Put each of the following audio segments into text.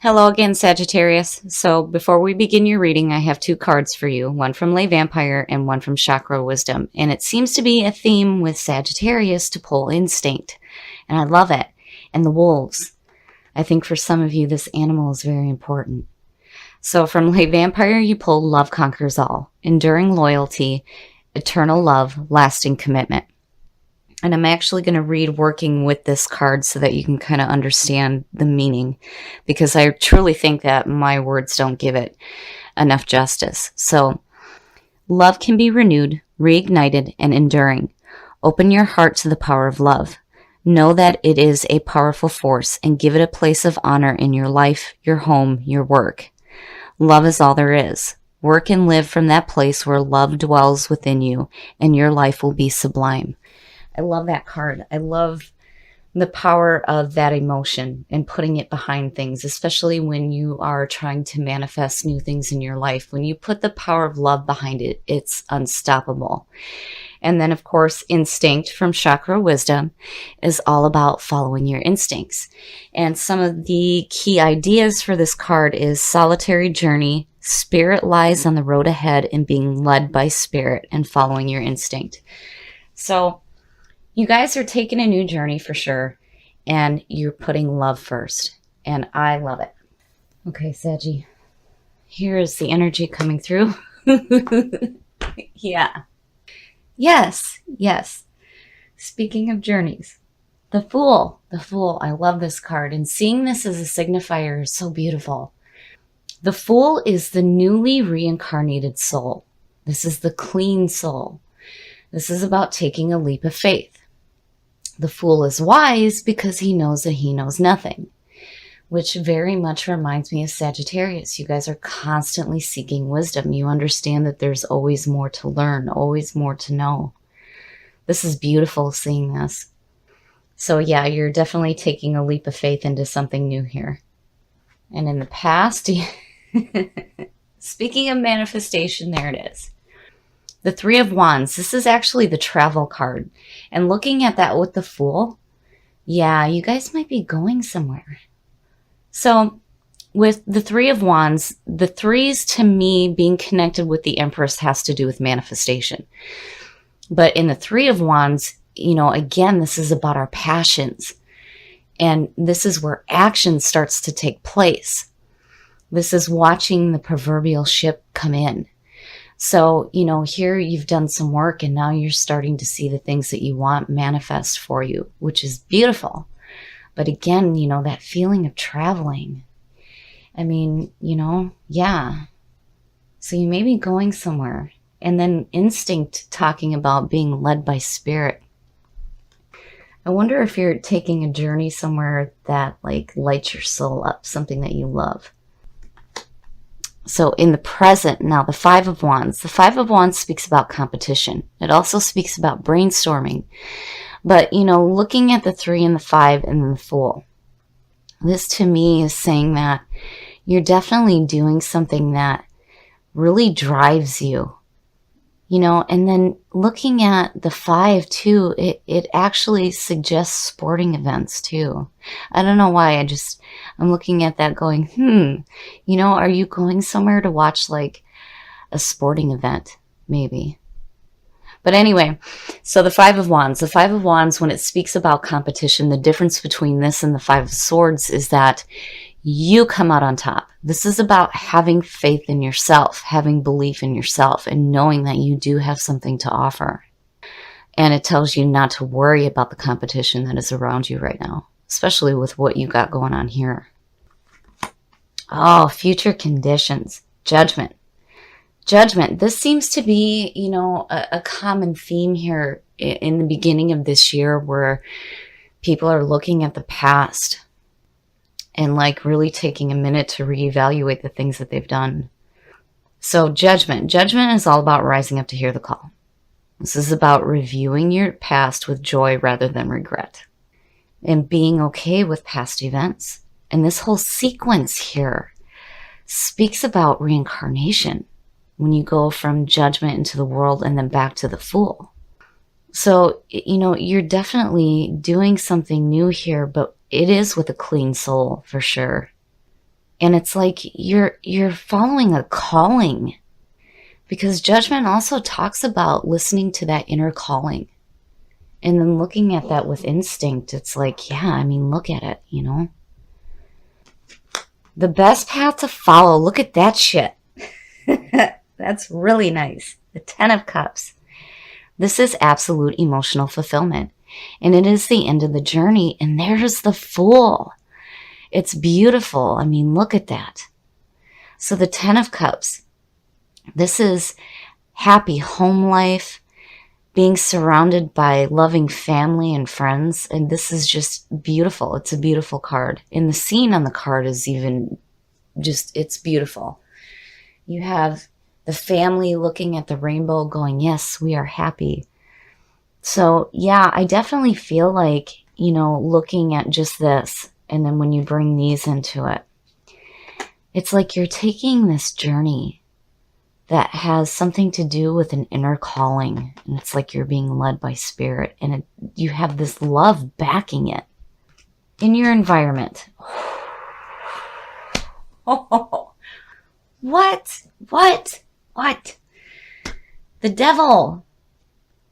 Hello again, Sagittarius. So before we begin your reading, I have two cards for you, one from Lay Vampire and one from Chakra Wisdom. And it seems to be a theme with Sagittarius to pull instinct. And I love it. And the wolves. I think for some of you, this animal is very important. So from Lay Vampire, you pull Love Conquers All, enduring loyalty, eternal love, lasting commitment. And I'm actually going to read working with this card so that you can kind of understand the meaning, because I truly think that my words don't give it enough justice. So, love can be renewed, reignited, and enduring. Open your heart to the power of love. Know that it is a powerful force and give it a place of honor in your life, your home, your work. Love is all there is. Work and live from that place where love dwells within you, and your life will be sublime. I love that card. I love the power of that emotion and putting it behind things, especially when you are trying to manifest new things in your life. When you put the power of love behind it, it's unstoppable. And then, of course, instinct from Chakra Wisdom is all about following your instincts. And some of the key ideas for this card is solitary journey, spirit lies on the road ahead, and being led by spirit and following your instinct. So you guys are taking a new journey for sure, and you're putting love first, and I love it. Okay, Saggy, here is the energy coming through. Yeah. Yes. Speaking of journeys, the Fool, I love this card, and seeing this as a signifier is so beautiful. The Fool is the newly reincarnated soul. This is the clean soul. This is about taking a leap of faith. The Fool is wise because he knows that he knows nothing, which very much reminds me of Sagittarius. You guys are constantly seeking wisdom. You understand that there's always more to learn, always more to know. This is beautiful seeing this. So yeah, you're definitely taking a leap of faith into something new here. And in the past, speaking of manifestation, there it is. The Three of Wands, this is actually the travel card. And looking at that with the Fool, yeah, you guys might be going somewhere. So with the Three of Wands, the threes to me being connected with the Empress has to do with manifestation. But in the Three of Wands, again, this is about our passions. And this is where action starts to take place. This is watching the proverbial ship come in. So, here you've done some work and now you're starting to see the things that you want manifest for you, which is beautiful. But again, that feeling of traveling. I mean, yeah. So you may be going somewhere. And then instinct talking about being led by spirit. I wonder if you're taking a journey somewhere that lights your soul up, something that you love. So in the present, now the Five of Wands. The Five of Wands speaks about competition. It also speaks about brainstorming. But, looking at the Three and the Five and then the Fool, this to me is saying that you're definitely doing something that really drives you. And then looking at the Five too, it actually suggests sporting events too. I don't know why, I'm looking at that going, are you going somewhere to watch a sporting event? Maybe. But anyway, so the Five of Wands. The Five of Wands, when it speaks about competition, the difference between this and the Five of Swords is that you come out on top. This is about having faith in yourself, having belief in yourself, and knowing that you do have something to offer. And it tells you not to worry about the competition that is around you right now, especially with what you got going on here. Oh, future conditions. Judgment. Judgment. This seems to be, a common theme here in the beginning of this year where people are looking at the past and really taking a minute to reevaluate the things that they've done. So judgment. Judgment is all about rising up to hear the call. This is about reviewing your past with joy rather than regret. And being okay with past events. And this whole sequence here speaks about reincarnation. When you go from judgment into the world and then back to the Fool. So, you're definitely doing something new here, but it is with a clean soul for sure. And it's like you're following a calling, because Judgment also talks about listening to that inner calling and then looking at that with instinct. It's like, yeah, I mean, look at it, you know. The best path to follow. Look at that shit. That's really nice. The 10 of Cups. This is absolute emotional fulfillment. And it is the end of the journey. And there's the Fool. It's beautiful. I mean, look at that. So the 10 of Cups. This is happy home life, being surrounded by loving family and friends. And this is just beautiful. It's a beautiful card. And the scene on the card is even just, it's beautiful. You have the family looking at the rainbow going, yes, we are happy. So yeah, I definitely feel like, you know, looking at just this, and then when you bring these into it, it's like you're taking this journey that has something to do with an inner calling. And it's like you're being led by spirit, and you have this love backing it in your environment. Oh, what? The Devil.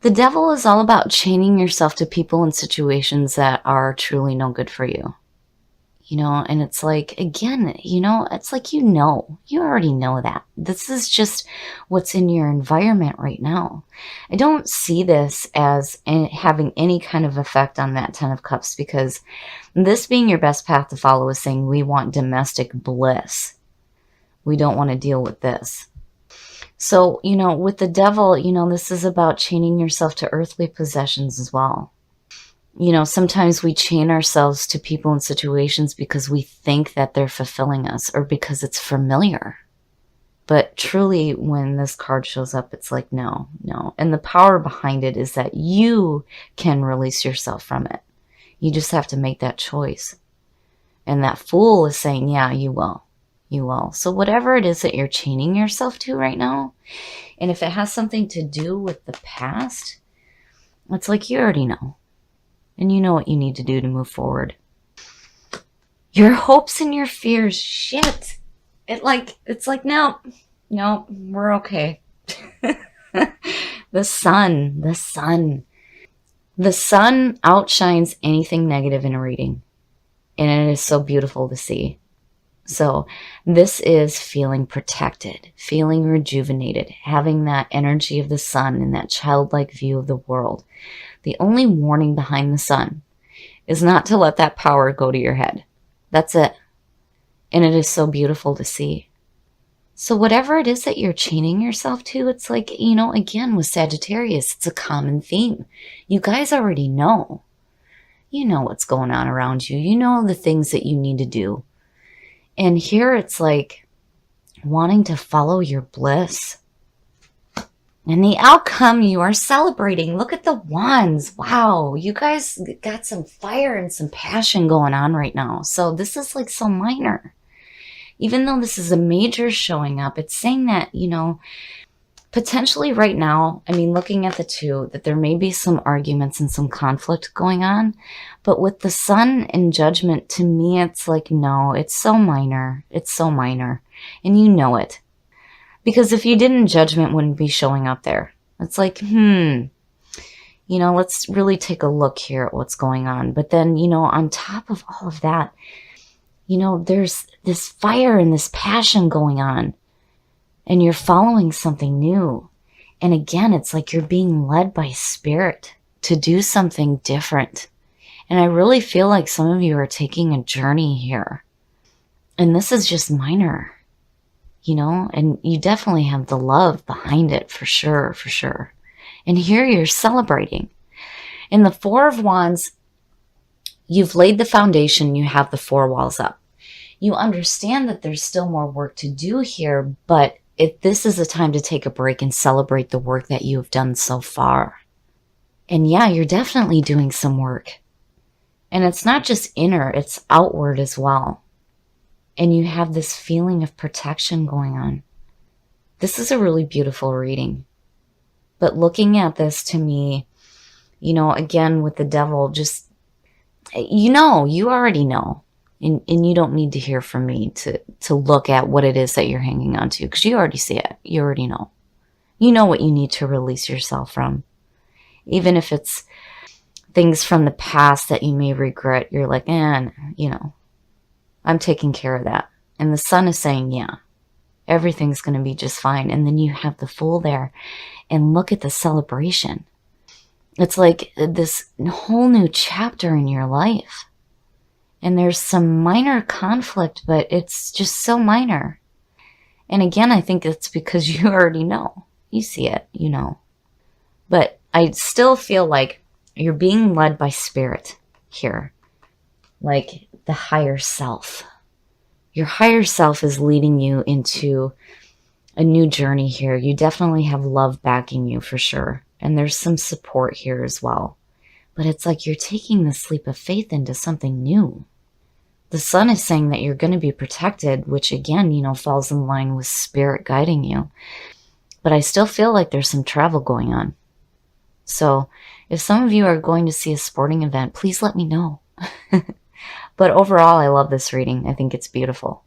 The Devil is all about chaining yourself to people and situations that are truly no good for you. You know, and it's like, again, you know, it's like, you already know that. This is just what's in your environment right now. I don't see this as having any kind of effect on that 10 of Cups, because this being your best path to follow is saying we want domestic bliss. We don't want to deal with this. So, you know, with the Devil, you know, this is about chaining yourself to earthly possessions as well. You know, sometimes we chain ourselves to people and situations because we think that they're fulfilling us, or because it's familiar. But truly, when this card shows up, it's like, no. And the power behind it is that you can release yourself from it. You just have to make that choice. And that Fool is saying, yeah, you will. You will. So whatever it is that you're chaining yourself to right now, and if it has something to do with the past, it's like you already know. And you know what you need to do to move forward. Your hopes and your fears. Shit. It's like, no, we're okay. The Sun. The Sun outshines anything negative in a reading. And it is so beautiful to see. So this is feeling protected, feeling rejuvenated, having that energy of the sun and that childlike view of the world. The only warning behind the Sun is not to let that power go to your head. That's it. And it is so beautiful to see. So whatever it is that you're chaining yourself to, it's like, you know, again, with Sagittarius, it's a common theme. You guys already know. You know what's going on around you. You know the things that you need to do. And here it's like wanting to follow your bliss. And the outcome you are celebrating. Look at the Wands. Wow, you guys got some fire and some passion going on right now. So this is like so minor. Even though this is a major showing up, it's saying that, you know, potentially right now, I mean, looking at the two, that there may be some arguments and some conflict going on. But with the Sun and Judgment, to me, it's like, no, it's so minor. It's so minor. And you know it. Because if you didn't, Judgment wouldn't be showing up there. It's like, you know, let's really take a look here at what's going on. But then, you know, on top of all of that, you know, there's this fire and this passion going on. And you're following something new. And again, it's like you're being led by spirit to do something different. And I really feel like some of you are taking a journey here. And this is just minor, you know, and you definitely have the love behind it for sure, for sure. And here you're celebrating. In the Four of Wands, you've laid the foundation, you have the four walls up. You understand that there's still more work to do here, but this is a time to take a break and celebrate the work that you have done so far. And yeah, you're definitely doing some work. And it's not just inner, it's outward as well. And you have this feeling of protection going on. This is a really beautiful reading. But looking at this, to me, you know, again with the Devil, just, you know, you already know. And you don't need to hear from me to look at what it is that you're hanging on to, because you already see it. You already know. You know what you need to release yourself from. Even if it's things from the past that you may regret, you're like, you know, I'm taking care of that. And the sun is saying, yeah, everything's going to be just fine. And then you have the Fool there, and look at the celebration. It's like this whole new chapter in your life. And there's some minor conflict, but it's just so minor. And again, I think it's because you already know. You see it, you know. But I still feel like you're being led by spirit here. Like the higher self. Your higher self is leading you into a new journey here. You definitely have love backing you for sure. And there's some support here as well. But it's like you're taking this leap of faith into something new. The sun is saying that you're going to be protected, which again, you know, falls in line with spirit guiding you. But I still feel like there's some travel going on. So if some of you are going to see a sporting event, please let me know. But overall, I love this reading. I think it's beautiful.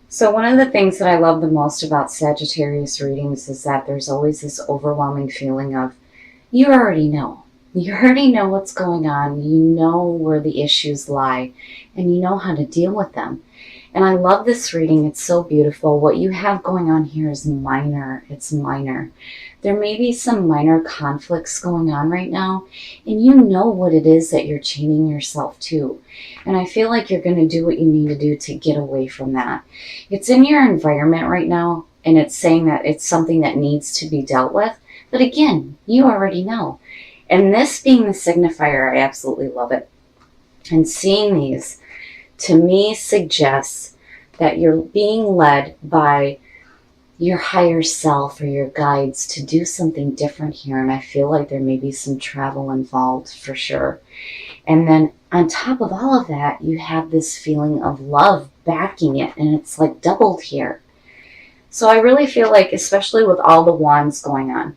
So one of the things that I love the most about Sagittarius readings is that there's always this overwhelming feeling of, you already know. You already know what's going on. You know where the issues lie, and you know how to deal with them. And I love this reading. It's so beautiful. What you have going on here is minor. It's minor. There may be some minor conflicts going on right now, and you know what it is that you're chaining yourself to. And I feel like you're going to do what you need to do to get away from that. It's in your environment right now, and it's saying that it's something that needs to be dealt with. But again, you already know. And this being the signifier, I absolutely love it. And seeing these, to me, suggests that you're being led by your higher self or your guides to do something different here. And I feel like there may be some travel involved for sure. And then on top of all of that, you have this feeling of love backing it. And it's like doubled here. So I really feel like, especially with all the wands going on,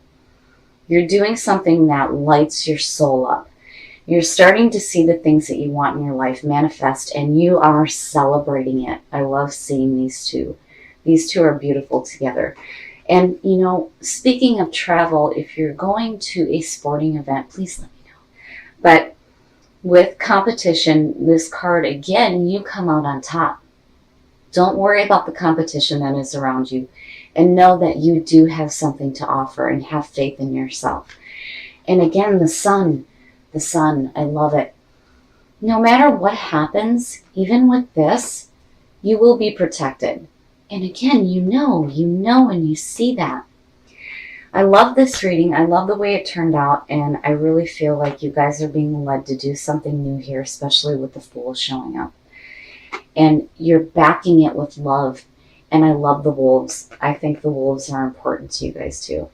you're doing something that lights your soul up. You're starting to see the things that you want in your life manifest, and you are celebrating it. I love seeing these two. These two are beautiful together. And, you know, speaking of travel, if you're going to a sporting event, please let me know. But with competition, this card, again, you come out on top. Don't worry about the competition that is around you. And know that you do have something to offer, and have faith in yourself. And again, the sun, I love it. No matter what happens, even with this, you will be protected. And again, you know, and you see that. I love this reading. I love the way it turned out. And I really feel like you guys are being led to do something new here, especially with the Fool showing up. And you're backing it with love. And I love the wolves. I think the wolves are important to you guys too.